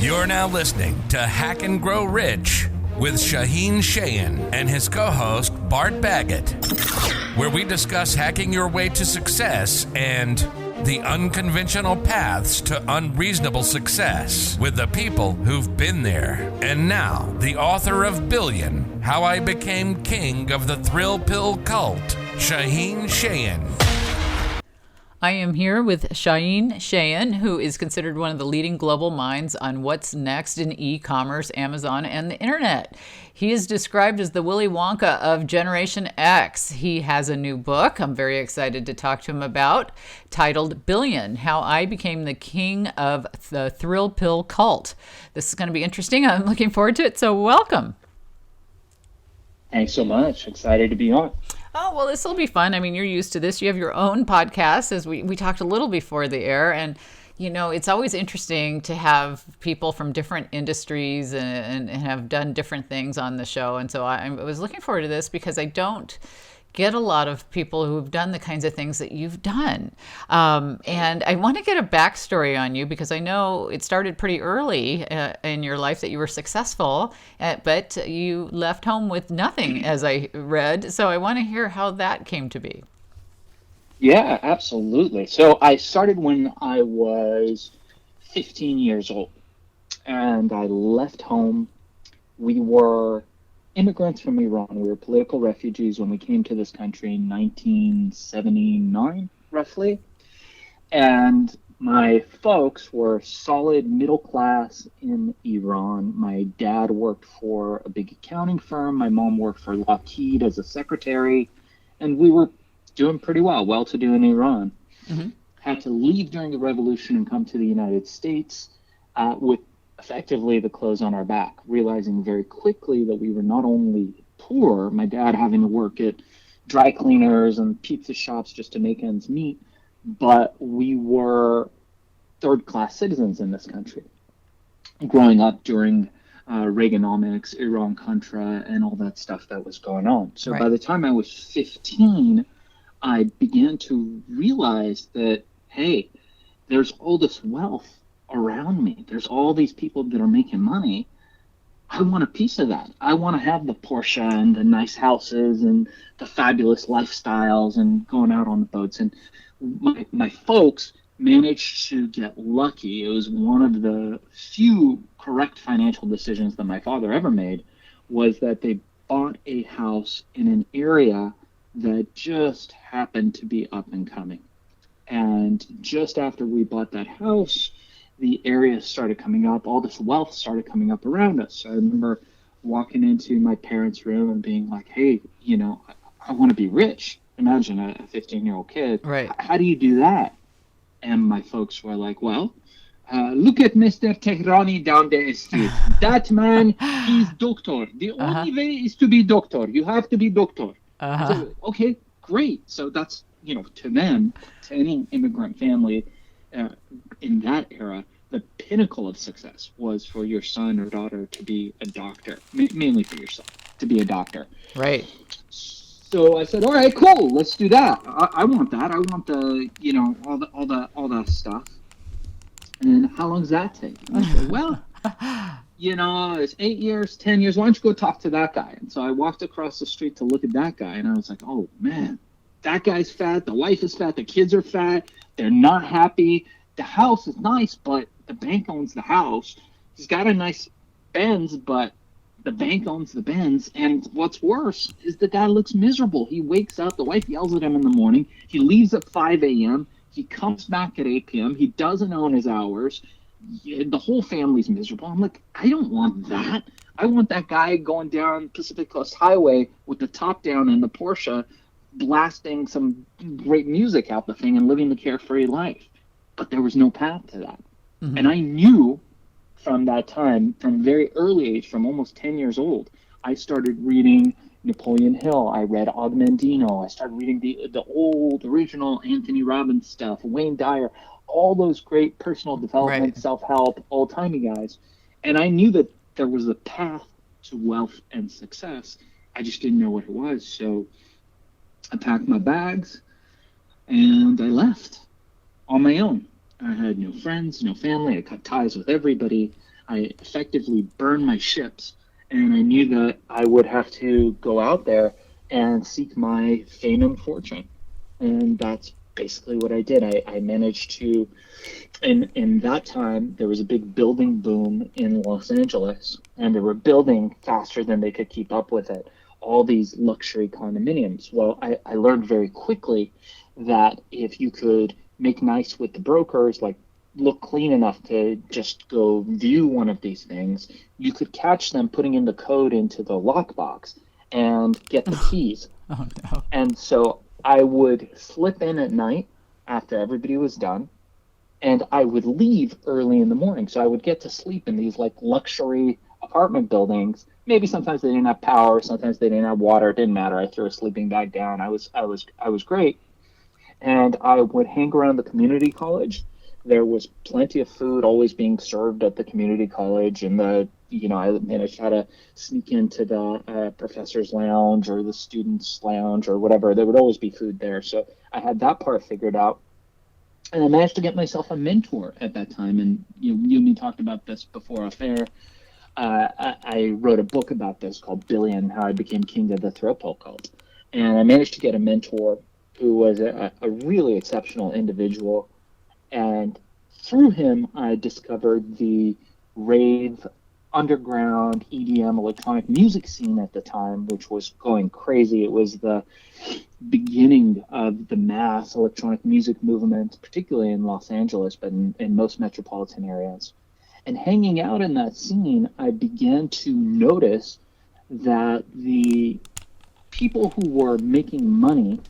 You're now listening to Hack and Grow Rich with Shaahin and his co-host Bart Baggett, where we discuss hacking your way to success and the unconventional paths to unreasonable success with the people who've been there. And now, the author of Billion, How I Became King of the Thrill Pill Cult, Shaahin. I am here with Shaahin, who is considered one of the leading global minds on what's next in e-commerce, Amazon, and the internet. He is described as the Willy Wonka of Generation X. He has a new book I'm very excited to talk to him about, titled Billion, How I Became the King of the Thrill Pill Cult. This is going to be interesting. I'm looking forward to it, so welcome. Thanks so much. Excited to be on. Oh, well, this will be fun. I mean, you're used to this. You have your own podcast, as we talked a little before the air. And, you know, it's always interesting to have people from different industries and have done different things on the show. And so I was looking forward to this because I don't get a lot of people who've done the kinds of things that you've done. And I want to get a backstory on you because I know it started pretty early in your life that you were successful, but you left home with nothing, as I read. So I want to hear how that came to be. Yeah, absolutely. So I started when I was 15 years old, and I left home. We were immigrants from Iran. We were political refugees when we came to this country in 1979, roughly. And my folks were solid middle class in Iran. My dad worked for a big accounting firm. My mom worked for Lockheed as a secretary. And we were doing pretty well to do in Iran. Mm-hmm. Had to leave during the revolution and come to the United States with effectively the clothes on our back, realizing very quickly that we were not only poor, my dad having to work at dry cleaners and pizza shops just to make ends meet, but we were third-class citizens in this country. Growing up during Reaganomics, Iran-Contra, and all that stuff that was going on. So By the time I was 15, I began to realize that, hey, there's all this wealth around me. There's all these people that are making money. I want a piece of that. I want to have the Porsche and the nice houses and the fabulous lifestyles and going out on the boats. And my folks managed to get lucky. It was one of the few correct financial decisions that my father ever made, was that they bought a house in an area that just happened to be up and coming. And just after we bought that house, the area started coming up, all this wealth started coming up around us. So I remember walking into my parents' room and being like, hey, you know, I want to be rich. Imagine a 15-year-old kid. Right. How do you do that? And my folks were like, well, look at Mr. Tehrani down the street. That man, he's doctor. The only way is to be doctor. You have to be doctor. So, okay, great. So that's, you know, to them, to any immigrant family in that era, the pinnacle of success was for your son or daughter to be a doctor, mainly for your son to be a doctor. Right. So I said, all right, cool, let's do that. I want that. I want the, you know, all that stuff. And how long does that take? And I said, well, you know, it's 8 years, 10 years. Why don't you go talk to that guy? And so I walked across the street to look at that guy, and I was like, oh man, that guy's fat. The wife is fat. The kids are fat. They're not happy. The house is nice, but the bank owns the house. He's got a nice Benz, but the bank owns the Benz. And what's worse is the guy looks miserable. He wakes up, the wife yells at him in the morning. He leaves at 5 a.m. He comes back at 8 p.m. He doesn't own his hours. The whole family's miserable. I'm like, I don't want that. I want that guy going down Pacific Coast Highway with the top down in the Porsche, blasting some great music out the thing and living the carefree life. But there was no path to that. Mm-hmm. And I knew from that time, from very early age, from almost 10 years old, I started reading Napoleon Hill. I read Og Mandino. I started reading the old original Anthony Robbins stuff, Wayne Dyer, all those great personal development, self-help, old-timey guys. And I knew that there was a path to wealth and success. I just didn't know what it was. So I packed my bags and I left on my own. I had no friends, no family. I cut ties with everybody. I effectively burned my ships, and I knew that I would have to go out there and seek my fame and fortune. And that's basically what I did. I managed to, in that time, there was a big building boom in Los Angeles, and they were building faster than they could keep up with it. All these luxury condominiums. Well, I learned very quickly that if you could make nice with the brokers, like look clean enough to just go view one of these things, you could catch them putting in the code into the lockbox and get the keys. Oh no. And so I would slip in at night after everybody was done, and I would leave early in the morning. So I would get to sleep in these like luxury apartment buildings. Maybe sometimes they didn't have power, sometimes they didn't have water. It didn't matter. I threw a sleeping bag down. I was great. And I would hang around the community college. There was plenty of food always being served at the community college, and I managed how to sneak into the professor's lounge or the students' lounge or whatever. There would always be food there, so I had that part figured out. And I managed to get myself a mentor at that time. And you and me talked about this before off air. I wrote a book about this called Billion: How I Became King of the Throat Pole Cult. And I managed to get a mentor who was a really exceptional individual. And through him, I discovered the rave, underground, EDM, electronic music scene at the time, which was going crazy. It was the beginning of the mass electronic music movement, particularly in Los Angeles, but in most metropolitan areas. And hanging out in that scene, I began to notice that the people who were making money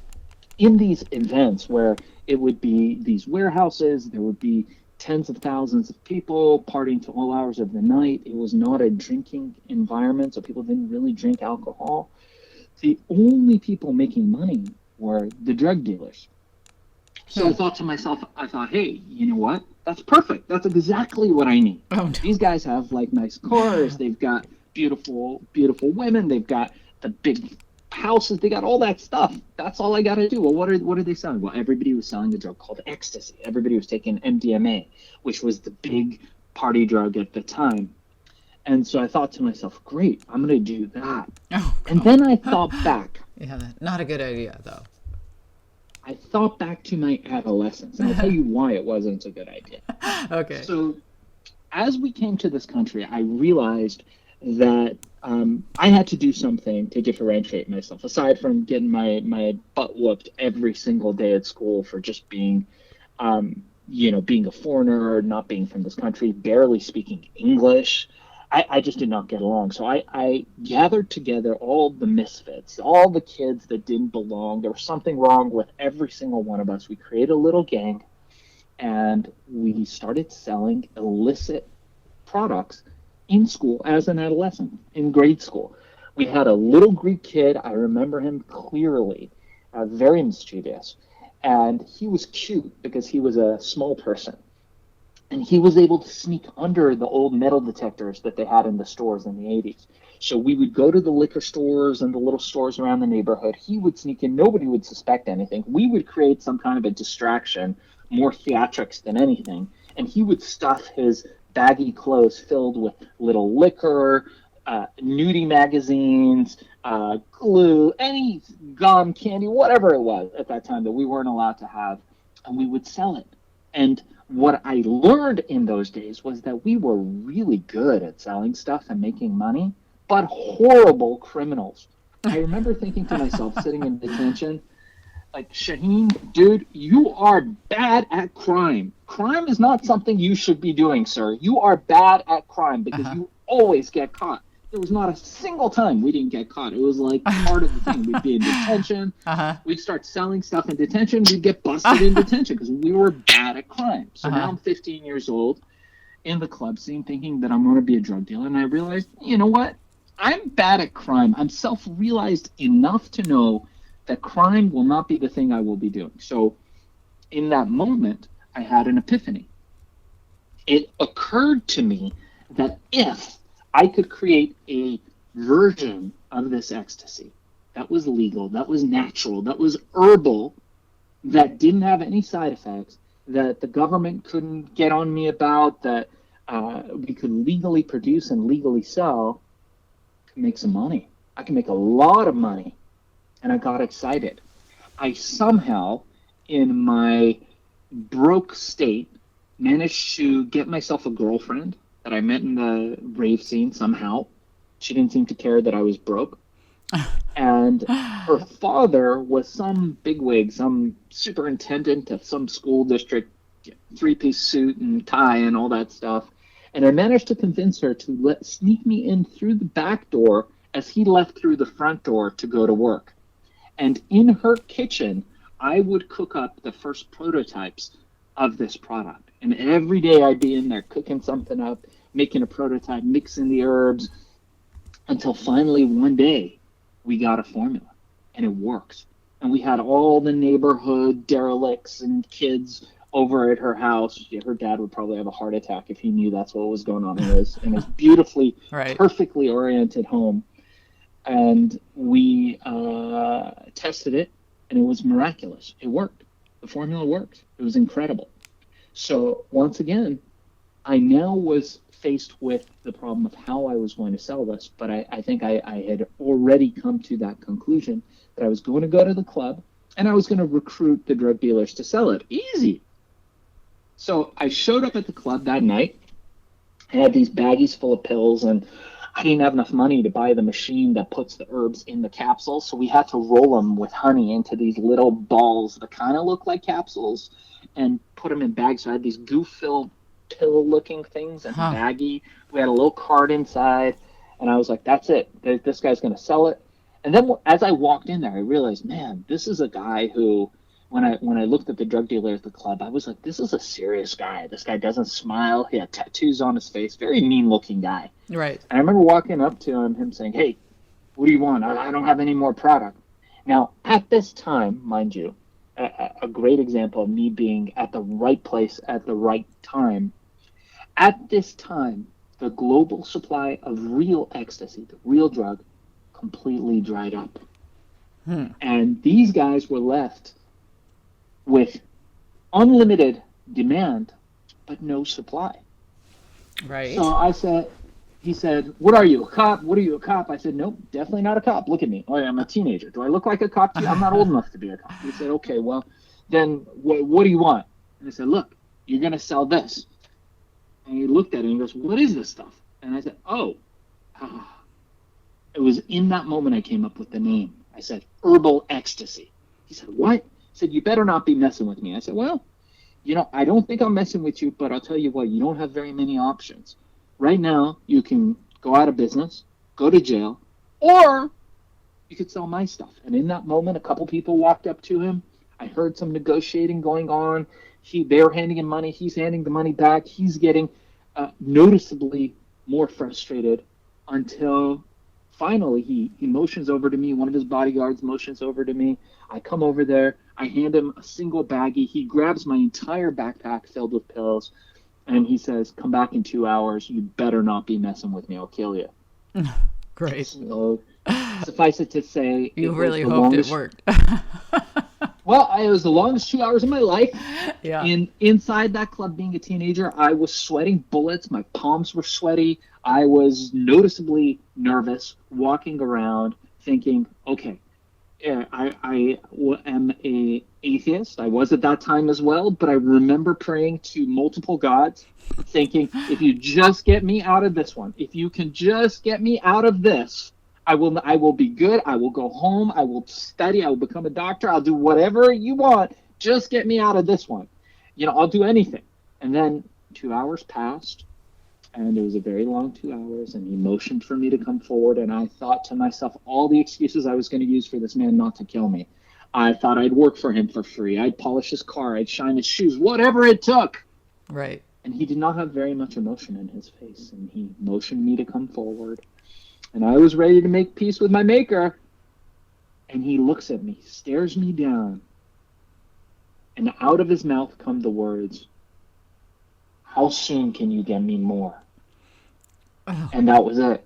in these events, where it would be these warehouses, there would be tens of thousands of people partying to all hours of the night. It was not a drinking environment, so people didn't really drink alcohol. The only people making money were the drug dealers. So I thought to myself, hey, you know what? That's perfect. That's exactly what I need. Oh, no. These guys have like nice cars. They've got beautiful, beautiful women. They've got the big houses. They got all that stuff. That's all I got to do. Well, what are they selling? Well, everybody was selling a drug called ecstasy. Everybody was taking MDMA, which was the big party drug at the time. And so I thought to myself, great, I'm going to do that. Oh, and then I thought back. Yeah, not a good idea, though. I thought back to my adolescence, and I'll tell you why it wasn't a good idea. Okay. So as we came to this country, I realized that I had to do something to differentiate myself, aside from getting my butt whooped every single day at school for just being, being a foreigner, not being from this country, barely speaking English. I just did not get along. So I gathered together all the misfits, all the kids that didn't belong. There was something wrong with every single one of us. We created a little gang, and we started selling illicit products in school as an adolescent, in grade school. We had a little Greek kid. I remember him clearly, very mischievous. And he was cute because he was a small person. And he was able to sneak under the old metal detectors that they had in the stores in the 80s. So we would go to the liquor stores and the little stores around the neighborhood. He would sneak in. Nobody would suspect anything. We would create some kind of a distraction, more theatrics than anything. And he would stuff his baggy clothes filled with little liquor, nudie magazines, glue, any gum, candy, whatever it was at that time that we weren't allowed to have. And we would sell it. And what I learned in those days was that we were really good at selling stuff and making money, but horrible criminals. I remember thinking to myself, sitting in detention, like, Shaahin, dude, you are bad at crime. Crime is not something you should be doing, sir. You are bad at crime because you always get caught. There was not a single time we didn't get caught. It was like part of the thing. We'd be in detention. We'd start selling stuff in detention. We'd get busted in detention because we were bad at crime. So now I'm 15 years old in the club scene thinking that I'm going to be a drug dealer. And I realized, you know what? I'm bad at crime. I'm self-realized enough to know that crime will not be the thing I will be doing. So in that moment, I had an epiphany. It occurred to me that if I could create a version of this ecstasy that was legal, that was natural, that was herbal, that didn't have any side effects, that the government couldn't get on me about, that we could legally produce and legally sell, I could make some money. I could make a lot of money. And I got excited. I somehow, in my broke state, managed to get myself a girlfriend that I met in the rave scene somehow. She didn't seem to care that I was broke. And her father was some bigwig, some superintendent of some school district, three-piece suit and tie and all that stuff. And I managed to convince her to sneak me in through the back door as he left through the front door to go to work. And in her kitchen, I would cook up the first prototypes of this product. And every day I'd be in there cooking something up, making a prototype, mixing the herbs, until finally one day we got a formula and it works. And we had all the neighborhood derelicts and kids over at her house. Yeah, her dad would probably have a heart attack if he knew that's what was going on in his beautifully, right. perfectly oriented home. And we tested it, and it was miraculous. It worked. The formula worked. It was incredible. So once again, I now was faced with the problem of how I was going to sell this, but I think I had already come to that conclusion that I was going to go to the club, and I was going to recruit the drug dealers to sell it. Easy. So I showed up at the club that night. I had these baggies full of pills, and I didn't have enough money to buy the machine that puts the herbs in the capsules, so we had to roll them with honey into these little balls that kind of look like capsules and put them in bags. So I had these goof-filled pill-looking things and baggie. We had a little card inside, and I was like, that's it. This guy's going to sell it. And then as I walked in there, I realized, man, this is a guy who, when I looked at the drug dealer at the club, I was like, this is a serious guy. This guy doesn't smile. He had tattoos on his face. Very mean-looking guy. Right. And I remember walking up to him saying, hey, what do you want? I don't have any more product. Now, at this time, mind you, a great example of me being at the right place at the right time, at this time, the global supply of real ecstasy, the real drug, completely dried up. And these guys were left with unlimited demand, but no supply. Right. So he said, what are you, a cop? What are you, a cop? I said, nope, definitely not a cop. Look at me. Oh, I'm a teenager. Do I look like a cop to you? I'm not old enough to be a cop. He said, okay, well, then what do you want? And I said, look, you're going to sell this. And he looked at it and he goes, what is this stuff? And I said, it was in that moment I came up with the name. I said, herbal ecstasy. He said, what? He said, you better not be messing with me. I said, well, I don't think I'm messing with you, but I'll tell you what, you don't have very many options. Right now, you can go out of business, go to jail, or you could sell my stuff. And in that moment, a couple people walked up to him. I heard some negotiating going on. They were handing him money. He's handing the money back. He's getting noticeably more frustrated until finally he motions over to me. One of his bodyguards motions over to me. I come over there. I hand him a single baggie. He grabs my entire backpack filled with pills. And he says, come back in 2 hours. You better not be messing with me. I'll kill you. Great. So, suffice it to say, you really hoped it worked. Well, it was the longest 2 hours of my life. Yeah. Inside that club, being a teenager, I was sweating bullets. My palms were sweaty. I was noticeably nervous, walking around, thinking, okay, I am an atheist. I was at that time as well, but I remember praying to multiple gods, thinking, if you just get me out of this one, if you can just get me out of this, I will be good. I will go home. I will study. I will become a doctor. I'll do whatever you want. Just get me out of this one. I'll do anything. And then 2 hours passed, and it was a very long 2 hours, and he motioned for me to come forward, and I thought to myself all the excuses I was going to use for this man not to kill me. I thought I'd work for him for free. I'd polish his car. I'd shine his shoes, whatever it took. Right. And he did not have very much emotion in his face, and he motioned me to come forward. And I was ready to make peace with my maker. And he looks at me, stares me down, and out of his mouth come the words, how soon can you get me more? Oh. And that was it.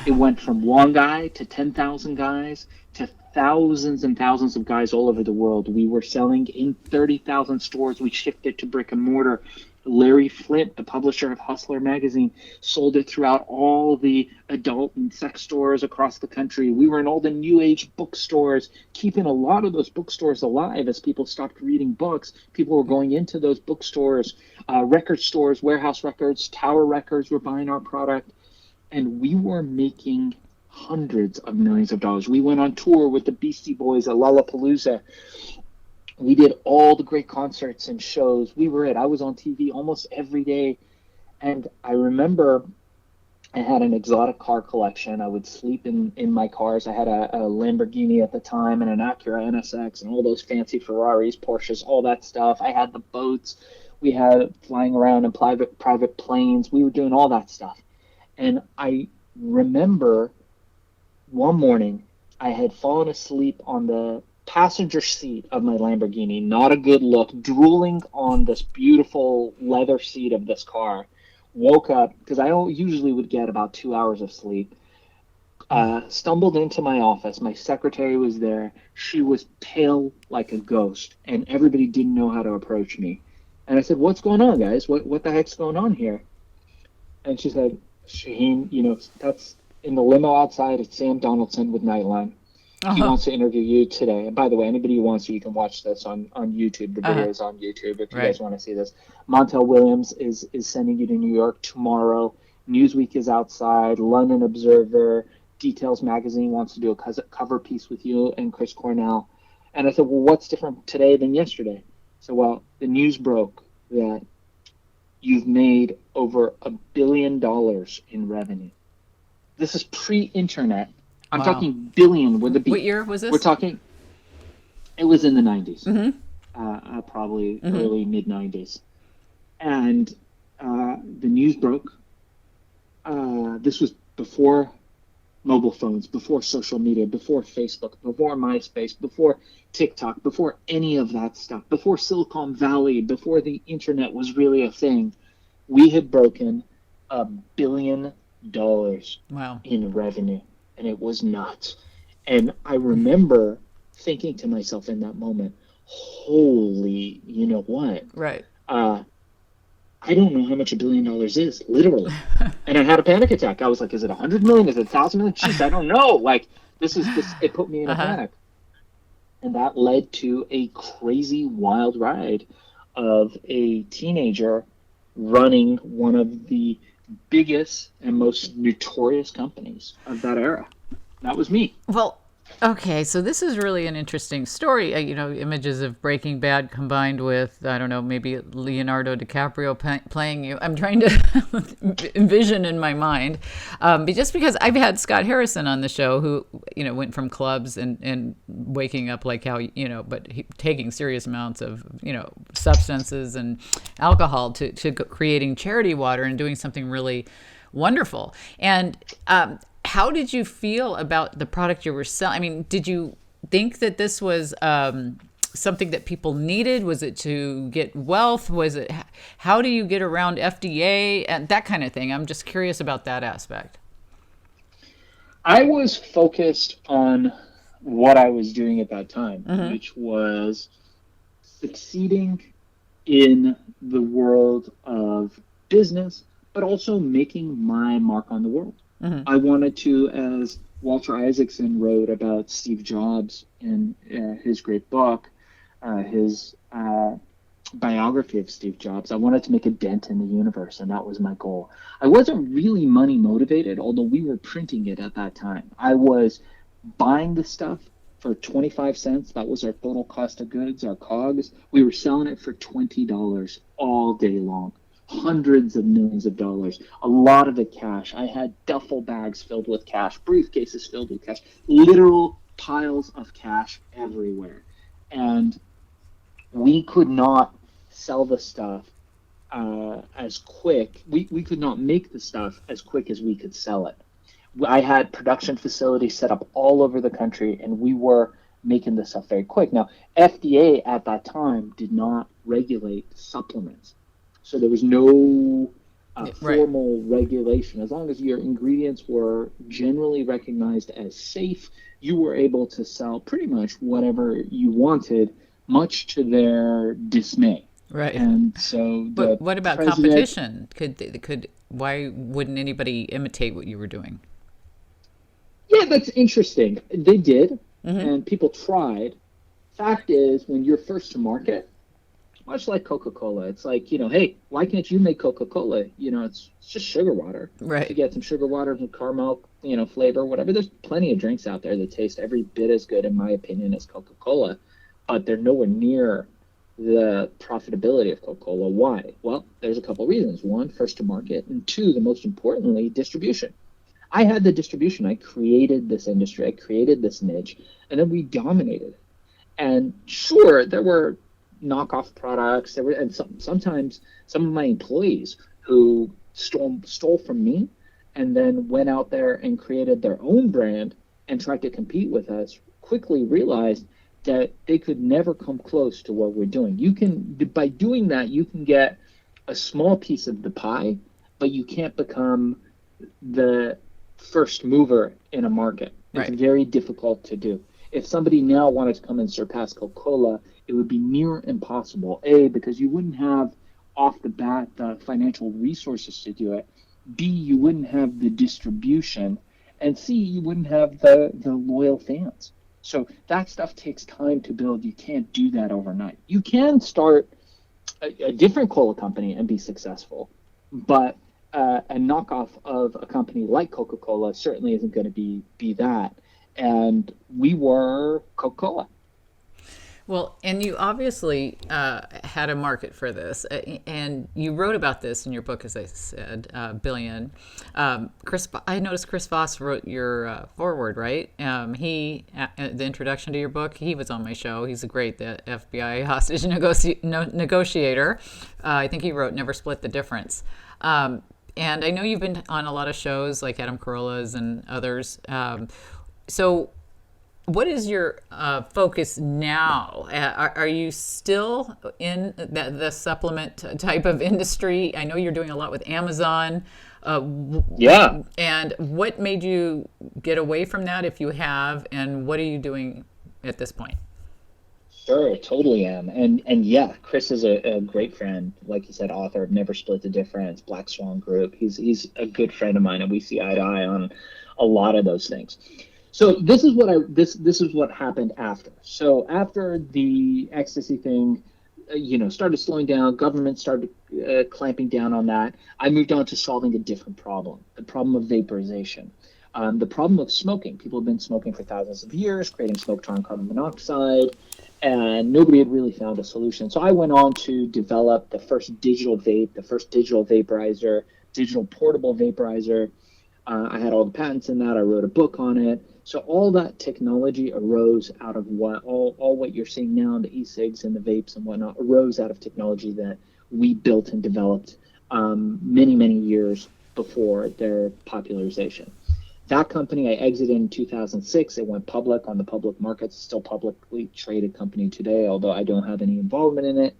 It went from one guy to 10,000 guys to thousands and thousands of guys all over the world. We were selling in 30,000 stores. We shifted to brick and mortar. Larry Flint, the publisher of Hustler magazine, sold it throughout all the adult and sex stores across the country. We were in all the new age bookstores, keeping a lot of those bookstores alive as people stopped reading books. People were going into those bookstores, record stores, Warehouse Records, Tower Records were buying our product, and we were making hundreds of millions of dollars. We went on tour with the Beastie Boys at Lollapalooza. We did all the great concerts and shows. I was on TV almost every day. And I remember I had an exotic car collection. I would sleep in my cars. I had a Lamborghini at the time and an Acura NSX and all those fancy Ferraris, Porsches, all that stuff. I had the boats. We had flying around in private planes. We were doing all that stuff. And I remember one morning I had fallen asleep on the passenger seat of my Lamborghini, not a good look, drooling on this beautiful leather seat of this car. Woke up, because I usually would get about 2 hours of sleep, stumbled into my office. My secretary was there. She was pale like a ghost, and everybody didn't know how to approach me. And I said, "What's going on, guys? What the heck's going on here?" And she said, "Shaahin, that's in the limo outside. It's Sam Donaldson with Nightline. He wants to interview you today. And by the way, anybody who wants to, you can watch this on YouTube. The video is on YouTube if you guys want to see this. Montel Williams is sending you to New York tomorrow. Newsweek is outside. London Observer, Details Magazine wants to do a cover piece with you and Chris Cornell." And I said, "Well, what's different today than yesterday?" So, well, the news broke that you've made over $1 billion in revenue. This is pre-internet. I'm talking billion with a B. What year was this? We're talking, it was in the 90s, probably early, mid-90s. And the news broke. This was before mobile phones, before social media, before Facebook, before MySpace, before TikTok, before any of that stuff, before Silicon Valley, before the internet was really a thing. We had broken $1 billion in revenue. And it was nuts. And I remember thinking to myself in that moment, holy, you know what? Right. I don't know how much $1 billion is, literally. And I had a panic attack. I was like, is it 100 million? Is it 1,000 million? Jeez, I don't know. Like, it put me in a panic. And that led to a crazy, wild ride of a teenager running one of the biggest and most notorious companies of that era. That was me. Well, okay, so this is really an interesting story. Images of Breaking Bad combined with, I don't know, maybe Leonardo DiCaprio playing you. I'm trying to envision in my mind. But just because I've had Scott Harrison on the show who, went from clubs and waking up like how, taking serious amounts of, substances and alcohol to creating charity water and doing something really wonderful. And how did you feel about the product you were selling? I mean, did you think that this was something that people needed? Was it to get wealth? How do you get around FDA and that kind of thing? I'm just curious about that aspect. I was focused on what I was doing at that time, which was succeeding in the world of business, but also making my mark on the world. I wanted to, as Walter Isaacson wrote about Steve Jobs in his great book, his biography of Steve Jobs, I wanted to make a dent in the universe, and that was my goal. I wasn't really money motivated, although we were printing it at that time. I was buying the stuff for 25 cents. That was our total cost of goods, our COGS. We were selling it for $20 all day long. Hundreds of millions of dollars, a lot of it cash. I had duffel bags filled with cash, briefcases filled with cash, literal piles of cash everywhere. And we could not sell the stuff as quick. We could not make the stuff as quick as we could sell it. I had production facilities set up all over the country, and we were making this stuff very quick. Now, FDA at that time did not regulate supplements. So there was no formal regulation. As long as your ingredients were generally recognized as safe, you were able to sell pretty much whatever you wanted, much to their dismay. Right. And so But the what about president, competition? Why wouldn't anybody imitate what you were doing? yeah, that's interesting. They did, and people tried. Fact is, when you're first to market, much like Coca-Cola, it's like, hey, why can't you make Coca-Cola? It's just sugar water. If you Right. get some sugar water, some caramel, flavor, whatever, there's plenty of drinks out there that taste every bit as good, in my opinion, as Coca-Cola, but they're nowhere near the profitability of Coca-Cola. Why? Well, there's a couple reasons. One, first to market, and two, the most importantly, distribution. I had the distribution. I created this industry. I created this niche, and then we dominated. And sure, there were knockoff products. There were, and sometimes some of my employees who stole from me, and then went out there and created their own brand and tried to compete with us. Quickly realized that they could never come close to what we're doing. You can, by doing that, you can get a small piece of the pie, but you can't become the first mover in a market. It's Right. very difficult to do. If somebody now wanted to come and surpass Coca-Cola, it would be near impossible. A, because you wouldn't have off the bat the financial resources to do it. B, you wouldn't have the distribution. And C, you wouldn't have the loyal fans. So that stuff takes time to build. You can't do that overnight. You can start a different cola company and be successful, but a knockoff of a company like Coca-Cola certainly isn't going to be that. And we were Coca-Cola. Well, and you obviously had a market for this, and you wrote about this in your book, as I said, Billion. I noticed Chris Voss wrote your foreword, right? The introduction to your book. He was on my show. He's the FBI hostage negotiator. I think he wrote "Never Split the Difference." And I know you've been on a lot of shows like Adam Carolla's and others. So what is your focus now? Are you still in the supplement type of industry? I know you're doing a lot with Amazon. Yeah. And what made you get away from that, if you have, and what are you doing at this point? Sure, totally am. And yeah, Chris is a great friend. Like you said, author of Never Split the Difference, Black Swan Group. He's a good friend of mine, and we see eye to eye on a lot of those things. So this is what happened after. So after the ecstasy thing, started slowing down, government started clamping down on that. I moved on to solving a different problem, the problem of vaporization. The problem of smoking. People have been smoking for thousands of years, creating smoke-tolerant carbon monoxide, and nobody had really found a solution. So I went on to develop the first digital vape, the first digital vaporizer, digital portable vaporizer. I had all the patents in that. I wrote a book on it. So all that technology arose out of all what you're seeing now, the e-cigs and the vapes and whatnot, arose out of technology that we built and developed many, many years before their popularization. That company I exited in 2006. It went public on the public markets, still publicly traded company today, although I don't have any involvement in it.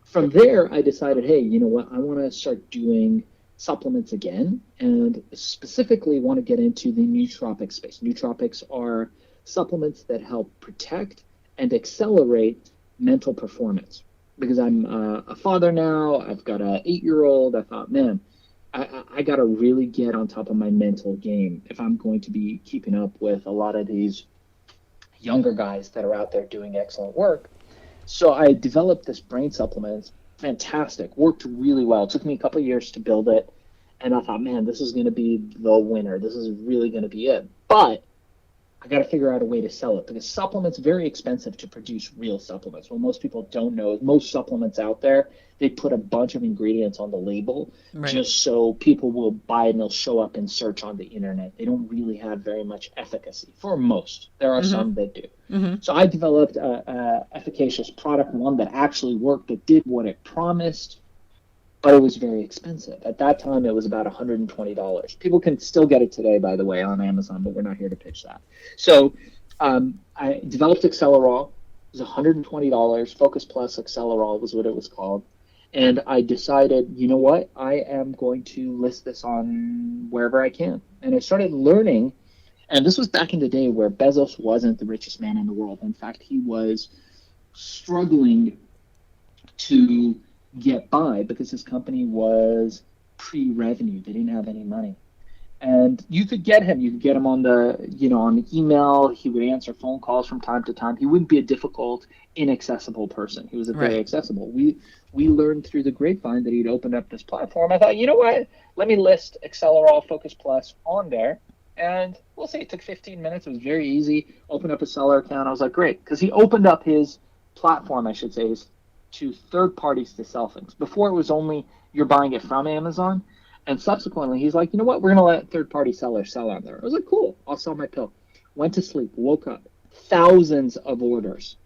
From there, I decided, hey, you know what? I want to start doing supplements again, and specifically want to get into the nootropic space. Nootropics are supplements that help protect and accelerate mental performance. Because I'm a father now, I've got an 8-year-old. I thought, man, I got to really get on top of my mental game if I'm going to be keeping up with a lot of these younger guys that are out there doing excellent work. So I developed this brain supplement. It's fantastic, worked really well. It took me a couple of years to build it. And I thought, man, this is going to be the winner. This is really going to be it. But I got to figure out a way to sell it, because supplements are very expensive to produce real supplements. What most people don't know is most supplements out there, they put a bunch of ingredients on the label just so people will buy it and they'll show up and search on the internet. They don't really have very much efficacy for most. There are some that do. So I developed a efficacious product, one that actually worked, that did what it promised, but it was very expensive. At that time, it was about $120. People can still get it today, by the way, on Amazon, but we're not here to pitch that. So I developed Accelerol. It was $120. Focus Plus Accelerol was what it was called. And I decided, you know what? I am going to list this on wherever I can. And I started learning, and this was back in the day where Bezos wasn't the richest man in the world. In fact, he was struggling to get by because his company was pre-revenue. They didn't have any money. And you could get him. You could get him on on the email. He would answer phone calls from time to time. He wouldn't be a difficult, inaccessible person. He was a very accessible. We learned through the grapevine that he'd opened up this platform. I thought, you know what? Let me list Accelerall Focus Plus on there. And we'll say it took 15 minutes. It was very easy. Open up a seller account. I was like, great. Because he opened up his platform, I should say, to third parties to sell things. Before it was only you're buying it from Amazon. And subsequently, he's like, you know what? We're going to let third-party sellers sell on there. I was like, cool. I'll sell my pill. Went to sleep, woke up, thousands of orders.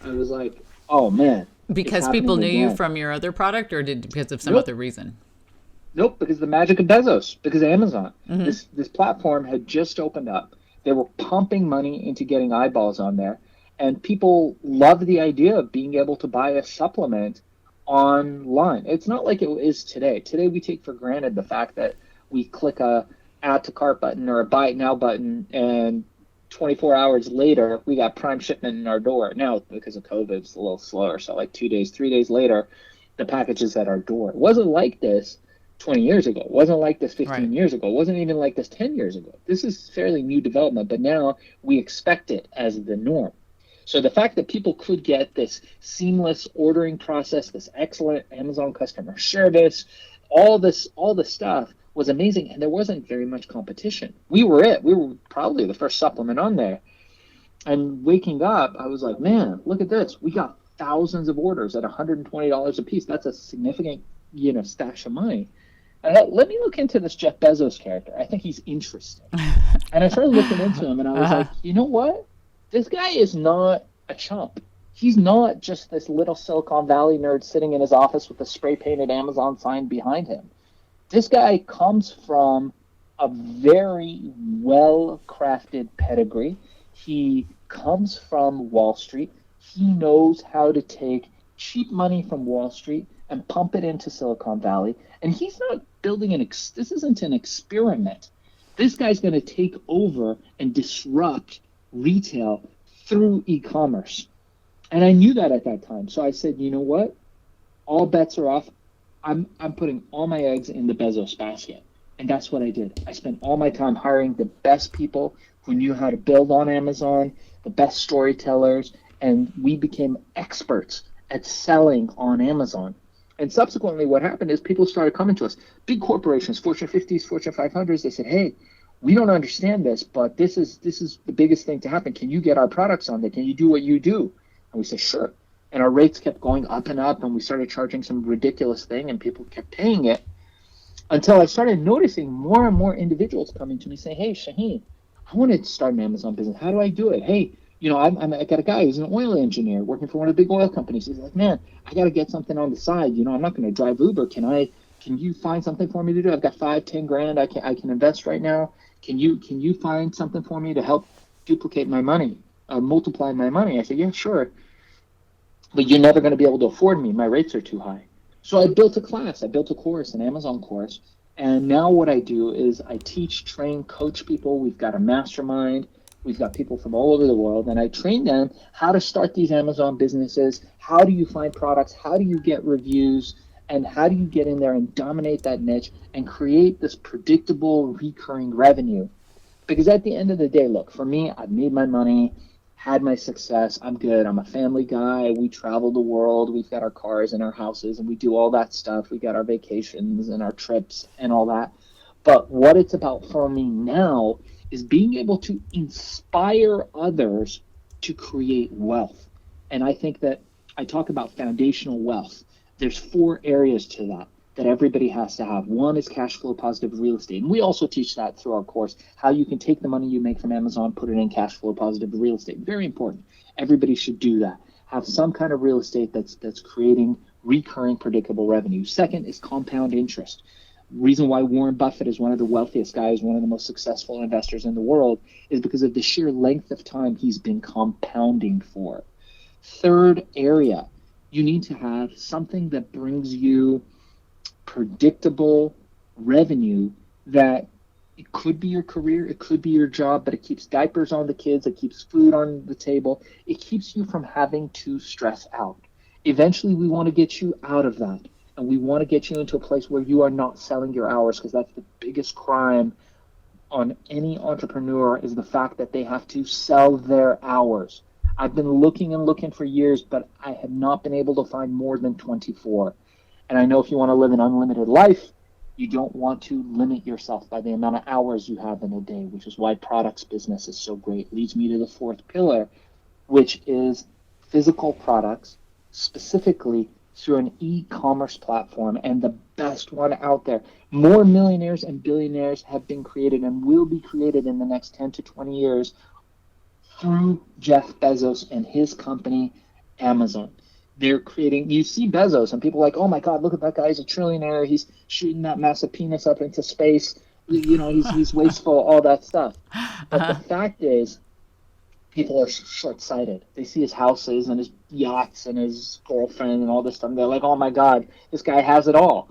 I was like, oh, man. Because people knew you from your other product, or because of some other reason? Nope, because the magic of Bezos, because of Amazon. This platform had just opened up. They were pumping money into getting eyeballs on there. And people loved the idea of being able to buy a supplement online. It's not like it is today. Today we take for granted the fact that we click a add to cart button or a buy it now button, and 24 hours later we got prime shipment in our door. Now because of COVID it's a little slower, so like 2 days, 3 days later the package is at our door. It wasn't like this 20 years ago. It wasn't like this 15 years ago. It wasn't even like this 10 years ago. This is fairly new development, but now we expect it as the norm. So the fact that people could get this seamless ordering process, this excellent Amazon customer service, all this stuff was amazing, and there wasn't very much competition. We were probably the first supplement on there. And waking up, I was like, man, look at this. We got thousands of orders at $120 a piece. That's a significant, stash of money. And I thought, let me look into this Jeff Bezos character. I think he's interesting. And I started looking into him, and I was like, you know what? This guy is not a chump. He's not just this little Silicon Valley nerd sitting in his office with a spray-painted Amazon sign behind him. This guy comes from a very well-crafted pedigree. He comes from Wall Street. He knows how to take cheap money from Wall Street and pump it into Silicon Valley. And he's not building this isn't an experiment. This guy's going to take over and disrupt retail through e-commerce. And I knew that at that time. So I said, you know what? All bets are off. I'm putting all my eggs in the Bezos basket. And that's what I did. I spent all my time hiring the best people who knew how to build on Amazon, the best storytellers, and we became experts at selling on Amazon. And subsequently what happened is people started coming to us. Big corporations, Fortune 50s, Fortune 500s, they said, hey, we don't understand this, but this is the biggest thing to happen. Can you get our products on there? Can you do what you do? And we said, sure. And our rates kept going up and up, and we started charging some ridiculous thing, and people kept paying it until I started noticing more and more individuals coming to me saying, hey, Shaahin, I want to start an Amazon business. How do I do it? Hey, I got a guy who's an oil engineer working for one of the big oil companies. He's like, man, I got to get something on the side. I'm not going to drive Uber. Can you find something for me to do? I've got 5-10 grand I can invest right now. Can you find something for me to help duplicate my money, multiply my money? I said, yeah, sure. But you're never going to be able to afford me. My rates are too high. So I built a class. I built a course, an Amazon course. And now what I do is I teach, train, coach people. We've got a mastermind. We've got people from all over the world. And I train them how to start these Amazon businesses. How do you find products? How do you get reviews? And how do you get in there and dominate that niche and create this predictable recurring revenue? Because at the end of the day, look, for me, I've made my money, had my success. I'm good. I'm a family guy. We travel the world. We've got our cars and our houses, and we do all that stuff. We got our vacations and our trips and all that. But what it's about for me now is being able to inspire others to create wealth. And I think that I talk about foundational wealth. There's 4 areas to that everybody has to have. One is cash flow positive real estate. And we also teach that through our course, how you can take the money you make from Amazon, put it in cash flow positive real estate. Very important. Everybody should do that. Have some kind of real estate that's creating recurring predictable revenue. Second is compound interest. Reason why Warren Buffett is one of the wealthiest guys, one of the most successful investors in the world, is because of the sheer length of time he's been compounding for. Third area, you need to have something that brings you predictable revenue that it could be your career, it could be your job, but it keeps diapers on the kids, it keeps food on the table, it keeps you from having to stress out. Eventually, we want to get you out of that. And we want to get you into a place where you are not selling your hours, because that's the biggest crime on any entrepreneur, is the fact that they have to sell their hours. I've been looking and looking for years, but I have not been able to find more than 24. And I know if you want to live an unlimited life, you don't want to limit yourself by the amount of hours you have in a day, which is why products business is so great. Leads me to the fourth pillar, which is physical products, specifically through an e-commerce platform, and the best one out there. More millionaires and billionaires have been created and will be created in the next 10 to 20 years through Jeff Bezos and his company, Amazon. They're creating, you see Bezos and people are like, oh my God, look at that guy, he's a trillionaire, he's shooting that massive penis up into space, he's wasteful, all that stuff. But the fact is, people are short-sighted. They see his houses and his yachts and his girlfriend and all this stuff. And they're like, oh my God, this guy has it all.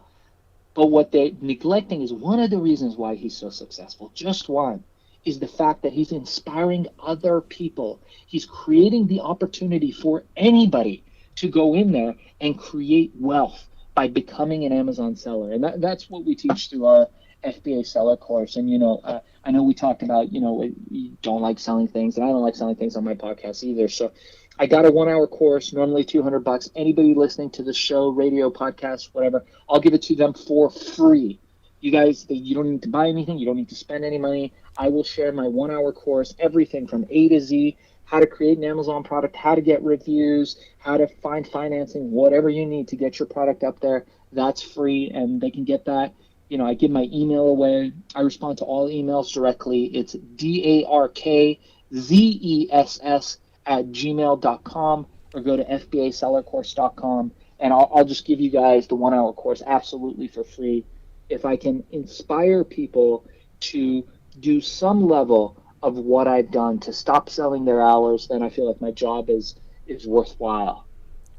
But what they're neglecting is one of the reasons why he's so successful, just one, is the fact that he's inspiring other people. He's creating the opportunity for anybody to go in there and create wealth by becoming an Amazon seller. And that's what we teach through our FBA seller course. And, I know we talked about, you don't like selling things, and I don't like selling things on my podcast either. So I got a 1-hour course, normally $200. Anybody listening to the show, radio, podcast, whatever, I'll give it to them for free. You guys, you don't need to buy anything. You don't need to spend any money. I will share my 1-hour course, everything from A to Z, how to create an Amazon product, how to get reviews, how to find financing, whatever you need to get your product up there. That's free, and they can get that. I give my email away. I respond to all emails directly. It's darkzess@gmail.com, or go to fbasellercourse.com, and I'll just give you guys the 1-hour course absolutely for free. If I can inspire people to do some level of what I've done to stop selling their hours, then I feel like my job is worthwhile.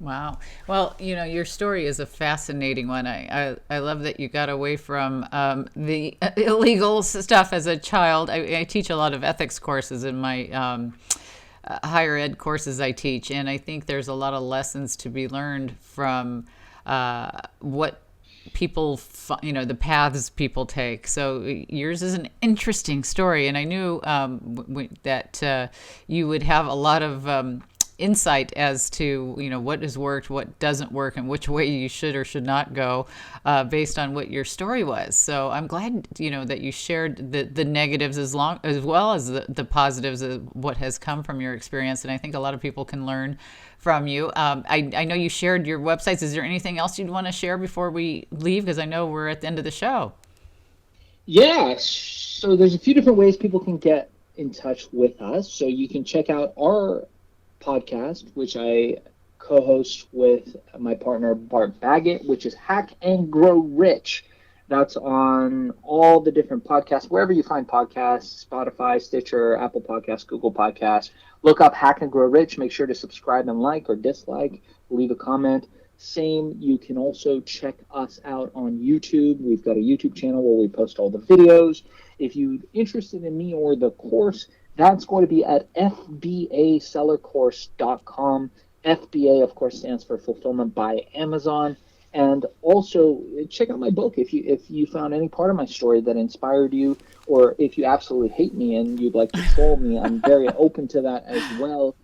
Wow. Well, your story is a fascinating one. I love that you got away from the illegal stuff as a child. I teach a lot of ethics courses in my higher ed courses I teach, and I think there's a lot of lessons to be learned from what people, the paths people take. So yours is an interesting story, and I knew that you would have a lot of insight as to what has worked, what doesn't work, and which way you should or should not go based on what your story was. So I'm glad that you shared the negatives as well as the positives of what has come from your experience, and I think a lot of people can learn from you. I know you shared your websites. Is there anything else you'd want to share before we leave, because I know we're at the end of the show? Yeah, so there's a few different ways people can get in touch with us. So you can check out our podcast, which I co-host with my partner Bart Baggett, which is Hack and Grow Rich. That's on all the different podcasts, wherever you find podcasts, Spotify, Stitcher, Apple Podcasts, Google Podcasts. Look up Hack and Grow Rich. Make sure to subscribe and like or dislike, leave a comment. Same, you can also check us out on YouTube. We've got a YouTube channel where we post all the videos. If you're interested in me or the course, that's going to be at fbasellercourse.com. FBA, of course, stands for Fulfillment by Amazon. And also, check out my book if you found any part of my story that inspired you, or if you absolutely hate me and you'd like to troll me, I'm very open to that as well.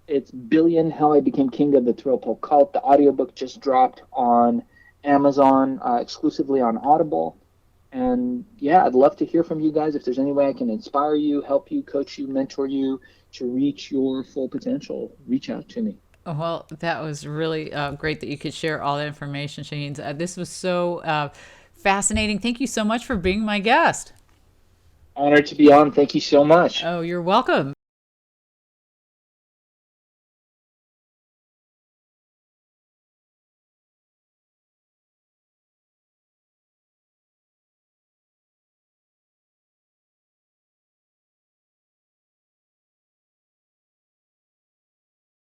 It's Billion, How I Became King of the Thrill Pill Cult. The audiobook just dropped on Amazon, exclusively on Audible. And yeah, I'd love to hear from you guys. If there's any way I can inspire you, help you, coach you, mentor you to reach your full potential, reach out to me. Well, that was really great that you could share all that information, Shaahin. This was so fascinating. Thank you so much for being my guest. Honored to be on. Thank you so much. Oh, you're welcome.